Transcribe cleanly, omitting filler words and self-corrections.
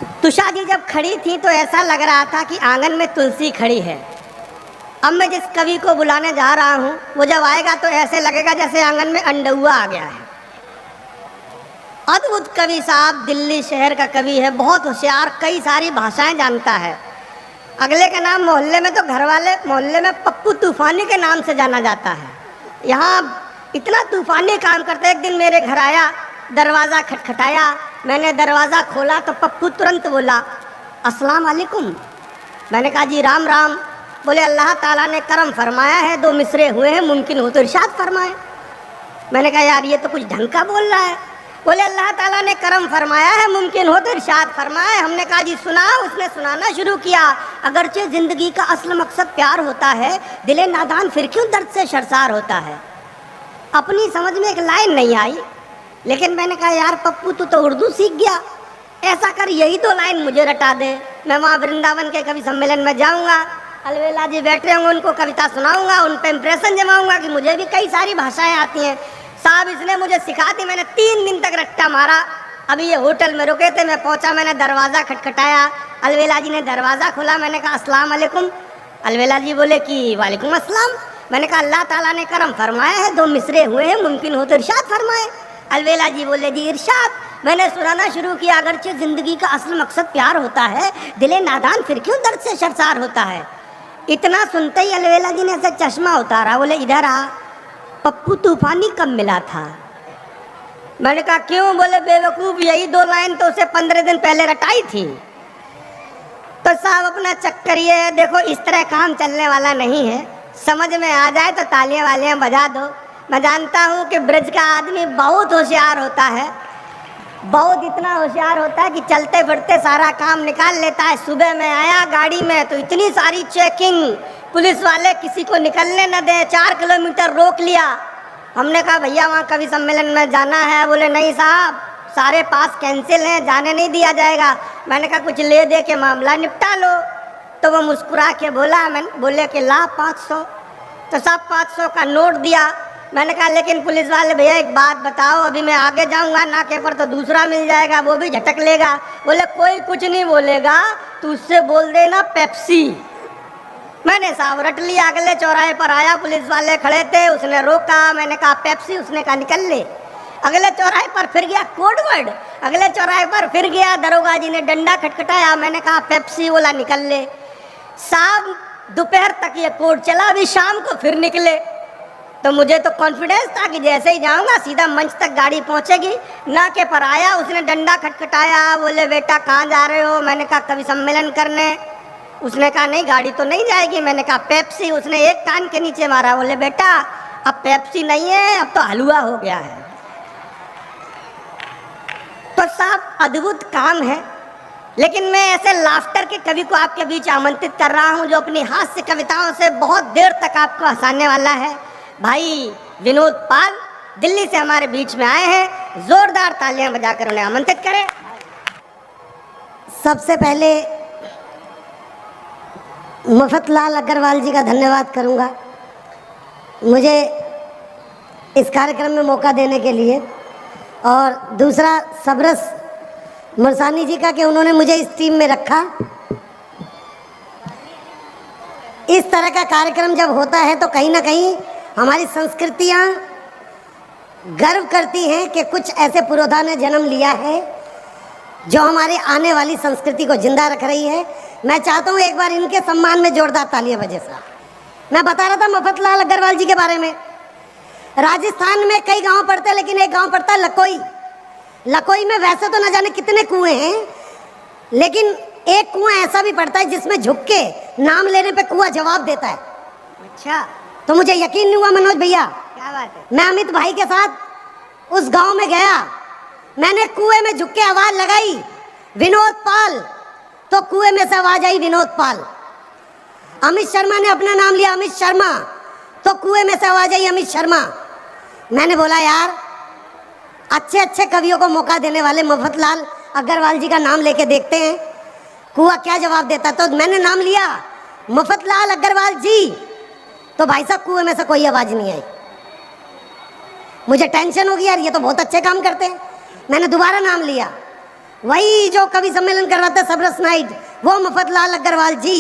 तुषा जी जब खड़ी थी तो ऐसा लग रहा था कि आंगन में तुलसी खड़ी है। अब मैं जिस कवि को बुलाने जा रहा हूँ वो जब आएगा तो ऐसे लगेगा जैसे आंगन में अंडुआ आ गया है। अद्भुत कवि साहब, दिल्ली शहर का कवि है, बहुत होशियार, कई सारी भाषाएं जानता है। अगले का नाम मोहल्ले में तो घर वाले मोहल्ले में पप्पू तूफानी के नाम से जाना जाता है। यहाँ इतना तूफानी काम करता है। एक दिन मेरे घर आया, दरवाज़ा खटखटाया, मैंने दरवाज़ा खोला तो पप्पू तुरंत बोला अस्सलाम वालेकुम। मैंने कहा जी राम राम। बोले अल्लाह ताला ने करम फरमाया है, दो मिसरे हुए हैं, मुमकिन हो तो इरशाद फरमाए। मैंने कहा यार ये तो कुछ ढंग का बोल रहा है। बोले अल्लाह ताला ने करम फरमाया है, मुमकिन हो तो इरशाद फरमाए। हमने कहा जी सुना। उसने सुनाना शुरू किया। अगरचे ज़िंदगी का असल मकसद प्यार होता है, दिले नादान फिर क्यों दर्द से शर्मसार होता है। अपनी समझ में एक लाइन नहीं आई, लेकिन मैंने कहा यार पप्पू तू तो उर्दू सीख गया, ऐसा कर यही दो लाइन मुझे रटा दे। मैं वहाँ वृंदावन के कवि सम्मेलन में जाऊँगा, अलवेला जी बैठे होंगे, उनको कविता सुनाऊँगा, उन पर इम्प्रेशन जमाऊँगा कि मुझे भी कई सारी भाषाएँ आती हैं। साहब इसने मुझे सिखा दी। मैंने 3 दिन तक रट्टा मारा। अभी ये होटल में रुके थे, मैं पहुँचा, मैंने दरवाज़ा खटखटाया, अलवेला जी ने दरवाज़ा खोला। मैंने कहा अस्सलाम वालेकुम। अलवेला जी बोले कि वालेकुम अस्सलाम। मैंने कहा अल्लाह ताला ने करम फरमाया है, दो मिसरे हुए हैं, मुमकिन हो तो इरशाद फरमाए। अलवेला जी बोले जी इरशाद। मैंने सुनाना शुरू किया। अगरचे ज़िंदगी का असल मकसद प्यार होता है, दिले नादान फिर क्यों दर्द से शर्मसार होता है। इतना सुनते ही अलवेला जी ने ऐसे चश्मा उतारा, बोले इधर आ, पप्पू तूफानी कब मिला था। मैंने कहा क्यों। बोले बेवकूफ़ यही 2 लाइन तो उसे 15 दिन पहले रटाई थी। तो साहब अपना चक्कर ये है, देखो इस तरह काम चलने वाला नहीं है। समझ में आ जाए तो तालियां वालियां बजा दो। मैं जानता हूँ कि ब्रज का आदमी बहुत होशियार होता है, बहुत इतना होशियार होता है कि चलते फिरते सारा काम निकाल लेता है। सुबह में आया गाड़ी में तो इतनी सारी चेकिंग, पुलिस वाले किसी को निकलने न दें, 4 किलोमीटर रोक लिया। हमने कहा भैया वहाँ कवि सम्मेलन में जाना है। बोले नहीं साहब सारे पास कैंसिल हैं, जाने नहीं दिया जाएगा। मैंने कहा कुछ ले दे के मामला निपटा लो। तो वो मुस्कुरा के बोले कि ला 500। तो साहब 500 का नोट दिया। मैंने कहा लेकिन पुलिस वाले भैया एक बात बताओ, अभी मैं आगे जाऊंगा नाके पर तो दूसरा मिल जाएगा, वो भी झटक लेगा। बोले कोई कुछ नहीं बोलेगा, तू उससे बोल देना पेप्सी। मैंने साहब रट लिया। अगले चौराहे पर आया, पुलिस वाले खड़े थे, उसने रोका। मैंने कहा पेप्सी, उसने कहा निकल ले। अगले चौराहे पर फिर गया, कोड वर्ड। अगले चौराहे पर फिर गया, दरोगा जी ने डंडा खटखटाया। मैंने कहा पेप्सी, बोला निकल ले। साहब दोपहर तक ये कोड चला, अभी शाम को फिर निकले। तो मुझे तो कॉन्फिडेंस था कि जैसे ही जाऊंगा सीधा मंच तक गाड़ी पहुंचेगी। नाके पर आया, उसने डंडा खटखटाया। बोले बेटा कहाँ जा रहे हो। मैंने कहा कवि सम्मेलन करने। उसने कहा नहीं गाड़ी तो नहीं जाएगी। मैंने कहा पेप्सी। उसने एक कान के नीचे मारा। बोले बेटा अब पेप्सी नहीं है, अब तो हलवा हो गया है। तो साहब अद्भुत काम है। लेकिन मैं ऐसे लाफ्टर के कवि को आपके बीच आमंत्रित कर रहा हूं जो अपनी हास्य कविताओं से बहुत देर तक आपको हंसाने वाला है। भाई विनोद पाल दिल्ली से हमारे बीच में आए हैं। जोरदार तालियां बजाकर उन्हें आमंत्रित करें। सबसे पहले मफतलाल अग्रवाल जी का धन्यवाद करूंगा मुझे इस कार्यक्रम में मौका देने के लिए, और दूसरा सबरस मुरसानी जी का कि उन्होंने मुझे इस टीम में रखा। इस तरह का कार्यक्रम जब होता है तो कहीं ना कहीं हमारी संस्कृतियाँ गर्व करती हैं कि कुछ ऐसे पुरोधा ने जन्म लिया है जो हमारी आने वाली संस्कृति को जिंदा रख रही है। मैं चाहता हूँ एक बार इनके सम्मान में जोरदार तालियां बजे। साहब मैं बता रहा था मफतलाल अग्रवाल जी के बारे में। राजस्थान में कई गांव पड़ते हैं, लेकिन एक गांव पड़ता है लकोई। लकोई में वैसे तो न जाने कितने कुएं हैं, लेकिन एक कुआं ऐसा भी पड़ता है जिसमें झुक के नाम लेने पे कुआं जवाब देता है। अच्छा, तो मुझे यकीन नहीं हुआ मनोज भैया, क्या बात है। मैं अमित भाई के साथ उस गांव में गया, मैंने कुएं में झुक के आवाज लगाई विनोद पाल, तो कुएं में से आवाज आई विनोद पाल। अमित शर्मा ने अपना नाम लिया अमित शर्मा, तो कुएं में से आवाज आई अमित शर्मा। मैंने बोला यार अच्छे अच्छे कवियों को मौका देने वाले मफतलाल अग्रवाल जी का नाम लेके देखते हैं कुआं क्या जवाब देता। तो मैंने नाम लिया मफतलाल अग्रवाल जी, तो भाई साहब कुएं में से कोई आवाज नहीं आई। मुझे टेंशन हो गई यार, ये तो बहुत अच्छे काम करते हैं। मैंने दोबारा नाम लिया वही जो कवि सम्मेलन करवाते सबरस नाइट, वो मफतलाल अग्रवाल जी।